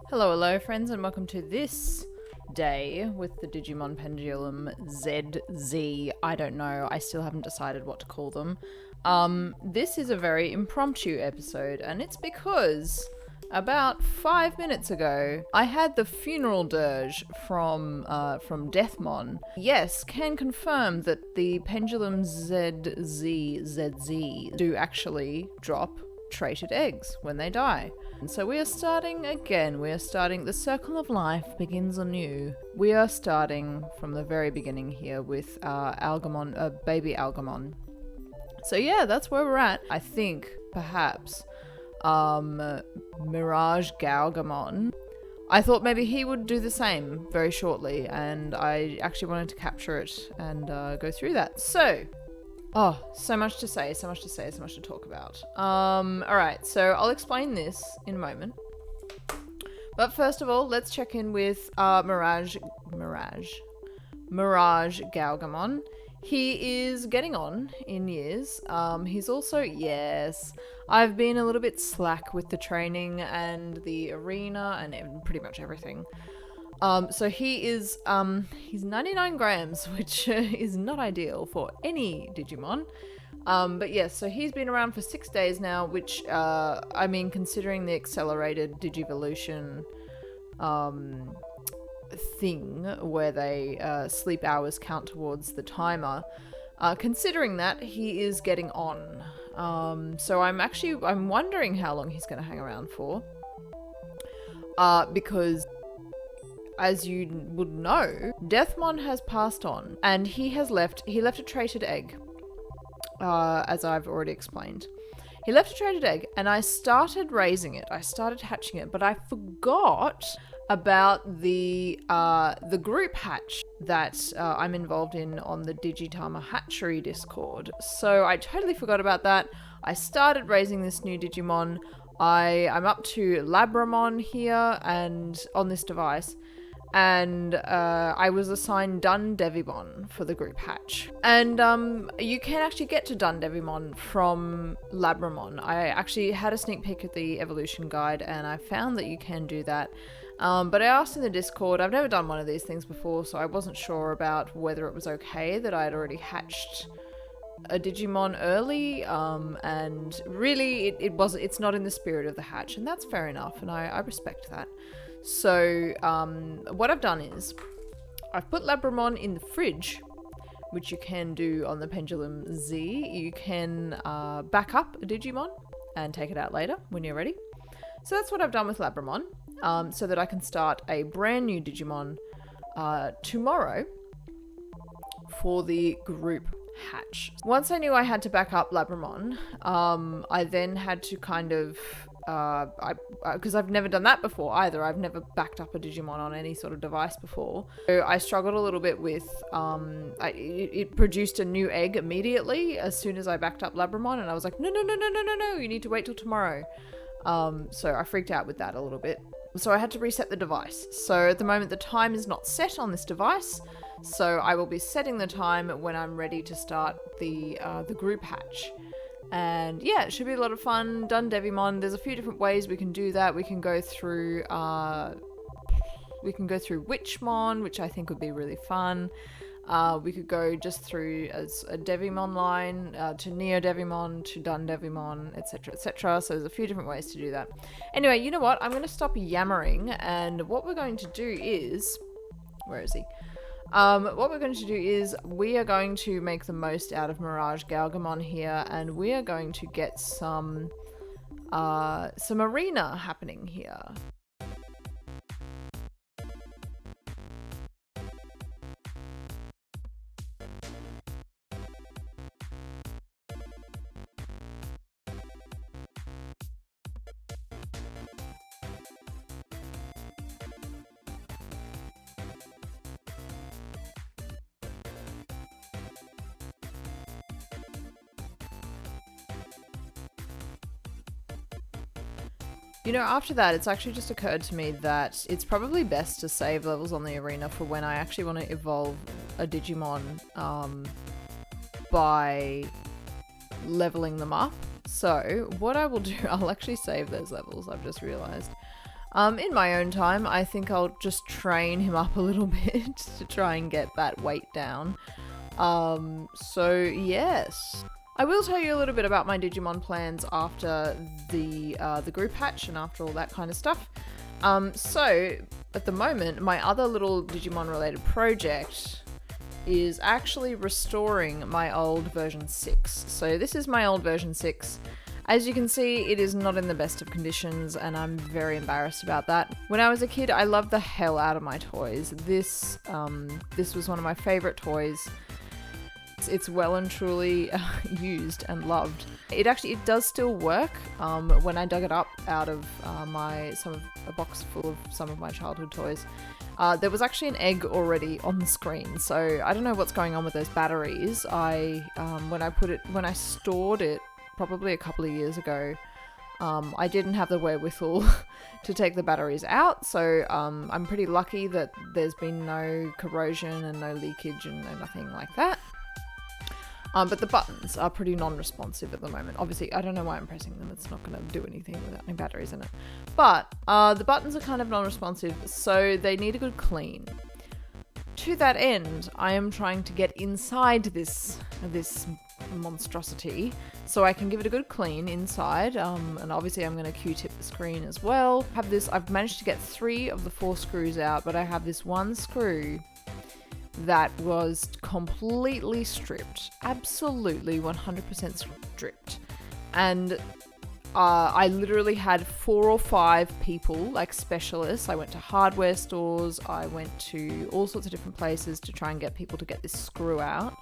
Hello friends, and welcome to this day with the Digimon Pendulum ZZ. I don't know, I still haven't decided what to call them. This is a very impromptu episode, and it's because about 5 minutes ago I had the funeral dirge from Deathmon. Yes, can confirm that the Pendulum ZZ do actually drop traded eggs when they die. And so we are starting again. We are starting, the circle of life begins anew. We are starting from the very beginning here with Algamon, baby Algamon. So yeah, that's where we're at. I think perhaps Mirage Galgamon, I thought maybe he would do the same very shortly, and I actually wanted to capture it and go through that. So so much to say, so much to talk about. Alright, so I'll explain this in a moment. But first of all, let's check in with Mirage Galgamon. He is getting on in years. He's also, yes, I've been a little bit slack with the training and the arena and pretty much everything. So he is, he's 99 grams, which is not ideal for any Digimon. But yes, so he's been around for 6 days now, which, I mean, considering the accelerated Digivolution, thing where they, sleep hours count towards the timer, considering that, he is getting on. So I'm wondering how long he's going to hang around for. Because as you would know, Deathmon has passed on, and he left a traded egg, as I've already explained. He left a traded egg, and I started raising it. I started hatching it, but I forgot about the group hatch that I'm involved in on the Digitama Hatchery Discord. So I totally forgot about that. I started raising this new Digimon. I'm up to Labramon here and on this device. And I was assigned Dundevimon for the group hatch. And you can actually get to Dundevimon from Labramon. I actually had a sneak peek at the evolution guide, and I found that you can do that. But I asked in the Discord, I've never done one of these things before, so I wasn't sure about whether it was okay that I had already hatched a Digimon early, and really it's not in the spirit of the hatch, and that's fair enough, and I respect that. So what I've done is I've put Labramon in the fridge, which you can do on the Pendulum Z. You can back up a Digimon and take it out later when you're ready. So that's what I've done with Labramon, so that I can start a brand new Digimon tomorrow for the group hatch. Once I knew I had to back up Labramon, I then had to kind of because I've never done that before either. I've never backed up a Digimon on any sort of device before. So I struggled a little bit with, it produced a new egg immediately as soon as I backed up Labramon, and I was like, no, you need to wait till tomorrow. So I freaked out with that a little bit. So I had to reset the device. So at the moment the time is not set on this device, so I will be setting the time when I'm ready to start the group hatch. And yeah, it should be a lot of fun. Dundevimon, there's a few different ways we can do that. We can go through Witchmon, which I think would be really fun. We could go just through as a Devimon line, to Neo-Devimon, to Dundevimon, etc, etc. So there's a few different ways to do that. Anyway, you know what? I'm going to stop yammering, and what we're going to do is... Where is he? What we're going to do is we are going to make the most out of Mirage Galgamon here, and we are going to get some arena happening here. You know, after that, it's actually just occurred to me that it's probably best to save levels on the arena for when I actually want to evolve a Digimon by leveling them up. So what I will do, I'll actually save those levels, I've just realized. In my own time, I think I'll just train him up a little bit to try and get that weight down. So yes. I will tell you a little bit about my Digimon plans after the group hatch and after all that kind of stuff. So at the moment, my other little Digimon related project is actually restoring my old version 6. So this is my old version 6. As you can see, it is not in the best of conditions, and I'm very embarrassed about that. When I was a kid, I loved the hell out of my toys. This was one of my favorite toys. It's well and truly used and loved. It does still work. When I dug it up out of a box full of some of my childhood toys, there was actually an egg already on the screen. So I don't know what's going on with those batteries. When I stored it probably a couple of years ago, I didn't have the wherewithal to take the batteries out, so I'm pretty lucky that there's been no corrosion and no leakage and nothing like that. But the buttons are pretty non-responsive at the moment. Obviously, I don't know why I'm pressing them. It's not going to do anything without any batteries in it. But the buttons are kind of non-responsive, so they need a good clean. To that end, I am trying to get inside this monstrosity so I can give it a good clean inside, and obviously I'm going to Q-tip the screen as well. I've managed to get 3 of the 4 screws out, but I have this one screw that was completely stripped, absolutely 100% stripped, and I literally had 4 or 5 people, like specialists. I went to hardware stores, I went to all sorts of different places to try and get people to get this screw out.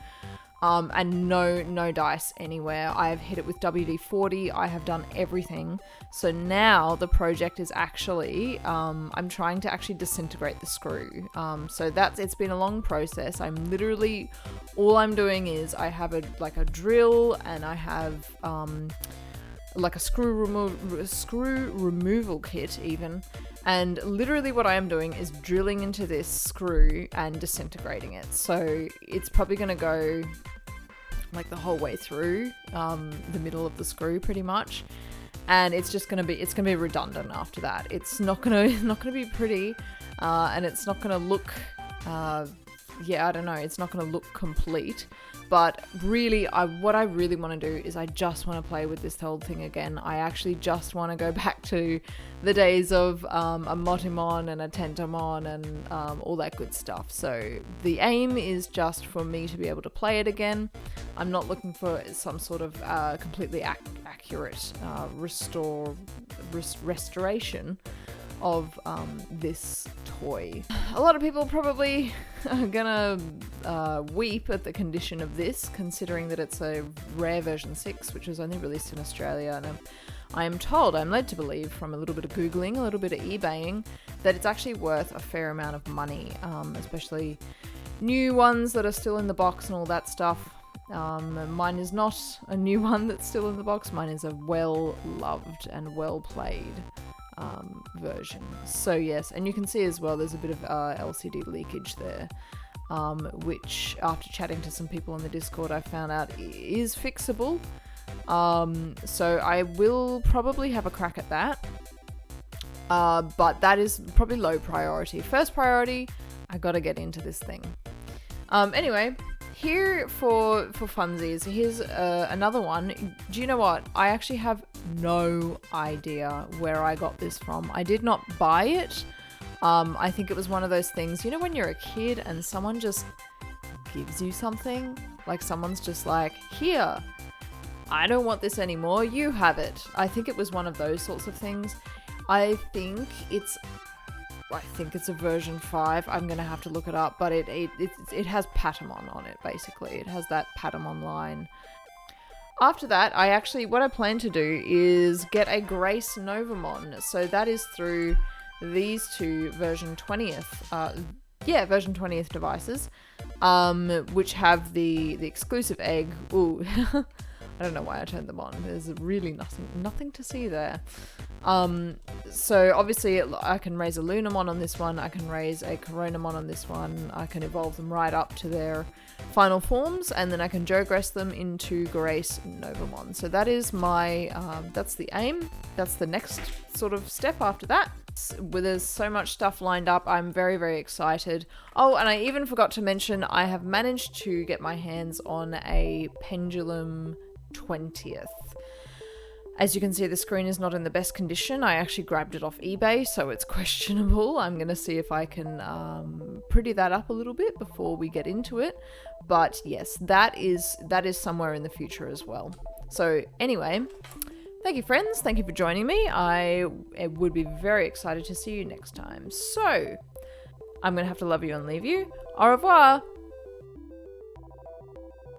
And no dice anywhere. I have hit it with WD-40. I have done everything. So now the project is actually, I'm trying to actually disintegrate the screw. So it's been a long process. All I'm doing is I have a drill, and I have like a screw removal kit even. And literally what I am doing is drilling into this screw and disintegrating it. So it's probably going to go like the whole way through the middle of the screw pretty much. And it's going to be redundant after that. It's not going to be pretty, and it's not going to look, I don't know, it's not going to look complete. But really, what I really want to do is I just want to play with this whole thing again. I actually just want to go back to the days of a Motimon and a Tentomon and all that good stuff. So the aim is just for me to be able to play it again. I'm not looking for some sort of completely accurate restoration of this toy. A lot of people probably are gonna weep at the condition of this, considering that it's a rare version 6, which was only released in Australia, and I'm led to believe from a little bit of Googling, a little bit of eBaying, that it's actually worth a fair amount of money, especially new ones that are still in the box and all that stuff. Mine is not a new one that's still in the box. Mine is a well-loved and well-played version. So yes, and you can see as well there's a bit of LCD leakage there, which after chatting to some people on the Discord I found out is fixable. So I will probably have a crack at that, but that is probably low priority. First priority, I gotta get into this thing. Anyway, here for funsies, here's another one. Do you know what? I actually have no idea where I got this from. I did not buy it. I think it was one of those things, you know, when you're a kid and someone just gives you something, like someone's just like, here, I don't want this anymore, you have it. I think it was one of those sorts of things. I think it's a version 5. I'm gonna have to look it up, but it has Patamon on it, basically. It has that Patamon line. After that, what I plan to do is get a Grace Novamon. So that is through these two version 20th, version 20th devices, which have the exclusive egg. Ooh, I don't know why I turned them on. There's really nothing to see there. So obviously I can raise a Lunamon on this one, I can raise a Coronamon on this one, I can evolve them right up to their final forms, and then I can Jogress them into Grace Novamon. So that is my, that's the aim, that's the next sort of step after that. There's so much stuff lined up. I'm very, very excited. Oh, and I even forgot to mention I have managed to get my hands on a Pendulum 20th. As you can see, the screen is not in the best condition. I actually grabbed it off eBay, so it's questionable. I'm going to see if I can pretty that up a little bit before we get into it. But yes, that is somewhere in the future as well. So anyway, thank you, friends. Thank you for joining me. I would be very excited to see you next time. So I'm going to have to love you and leave you. Au revoir.